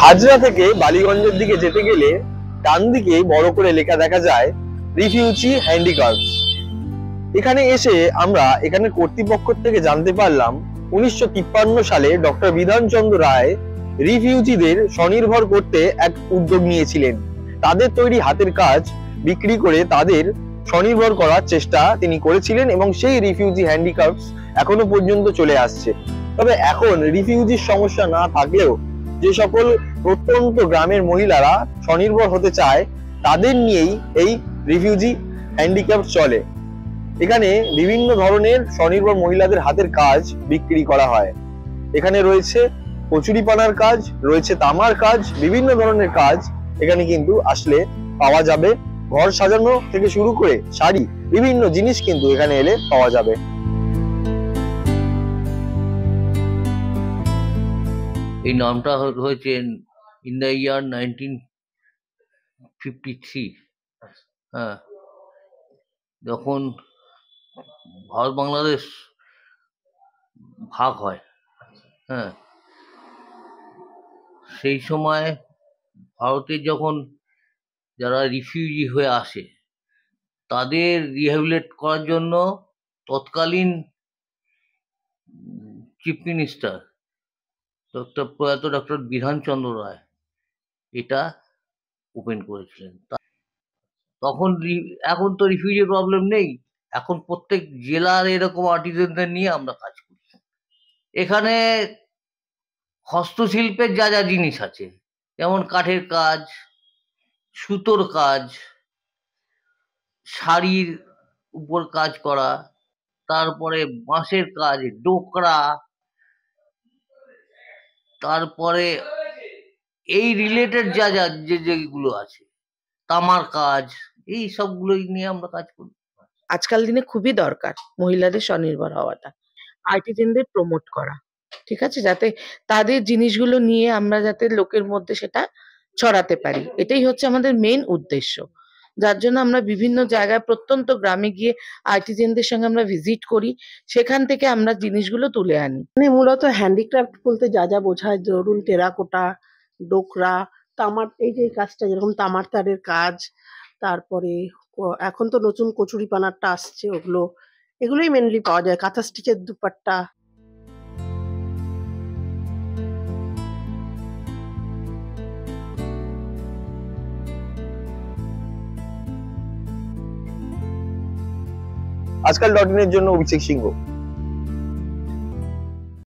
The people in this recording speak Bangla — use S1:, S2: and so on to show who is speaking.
S1: হাজরা থেকে বালিগঞ্জের দিকে যেতে গেলে ডান দিকে বড় করে লেখা দেখা যায় রিফিউজি হ্যান্ডিক্রাফটস। এখানে এসে আমরা এখানে কর্তৃপক্ষ থেকে জানতে পারলাম 1953 সালে ডক্টর বিধানচন্দ্র রায় রিফিউজিদের স্বনির্ভর করতে এক উদ্যোগ নিয়েছিলেন। তাদের তৈরি হাতের কাজ বিক্রি করে তাদের স্বনির্ভর করার চেষ্টা তিনি করেছিলেন এবং সেই রিফিউজি হ্যান্ডিক্রাফটস এখনো পর্যন্ত চলে আসছে। তবে এখন রিফিউজির সমস্যা না থাকলেও যে সকল প্রত্যন্ত গ্রামের মহিলারা স্বনির্ভর হতে চায় তাদের নিয়েই এই রিফিউজি হ্যান্ডিক্রাফট চলে। এখানে বিভিন্ন ধরনের স্বনির্ভর মহিলাদের হাতের কাজ বিক্রি করা হয়। এখানে রয়েছে কচুরিপানার কাজ, রয়েছে তামার কাজ, বিভিন্ন ধরনের কাজ এখানে কিন্তু আসলে পাওয়া যাবে। ঘর সাজানো থেকে শুরু করে শাড়ি, বিভিন্ন জিনিস কিন্তু এখানে এলে পাওয়া যাবে।
S2: এই নামটা হয়েছে ইন দ্য ইয়ার 1953। হ্যাঁ, যখন ভারত বাংলাদেশ ভাগ হয়, হ্যাঁ, সেই সময় ভারতের যখন যারা রিফিউজি হয়ে আসে তাদের রিহ্যাবিলিটেট করার জন্য তৎকালীন চিফ মিনিস্টার প্রয়াত ডক্টর বিধানচন্দ্র রায় এটা ওপেন করেছিলেন। তখন এখন তো রিফিউজি প্রবলেম নেই, এখন প্রত্যেক জেলার এরকম আর্টিজানদের নিয়ে আমরা কাজ করি। এখানে হস্তশিল্পের যা যা জিনিস আছে, যেমন কাঠের কাজ, সুতোর কাজ, শাড়ির উপর কাজ করা, তারপরে বাঁশের কাজ, ডোকরা, তারপরে এই রিলেটেড যা যা যেগুলো আছে, তামার কাজ, এই সবগুলোই নিয়ে আমরা কাজ করি।
S3: আজকাল দিনে খুবই দরকার মহিলাদের স্বনির্ভর হওয়াটা, আর্টিজানদের প্রমোট করা, ঠিক আছে, যাতে তাদের জিনিসগুলো নিয়ে আমরা যাতে লোকের মধ্যে সেটা ছড়াতে পারি। এটাই হচ্ছে আমাদের মেইন উদ্দেশ্য, যার জন্য আমরা বিভিন্ন জায়গায় প্রত্যন্ত গ্রামে গিয়ে আর্টিজানদের সঙ্গে আমরা ভিজিট করি, সেখান থেকে আমরা জিনিসগুলো তুলে আনি।
S4: মানে মূলত হ্যান্ডিক্রাফট বলতে যা যা বোঝায়, ধরুন টেরাকোটা, ডোকরা, তামার, এই যে কাজটা যেরকম তামার তারের কাজ, তারপরে এখন তো নতুন কচুরিপানারটা আসছে, এগুলোই মেনলি পাওয়া যায়। কাঁথা স্টিচের দুপাট্টা।
S1: আজকাল.in এর জন্য অভিষেক সিংহ।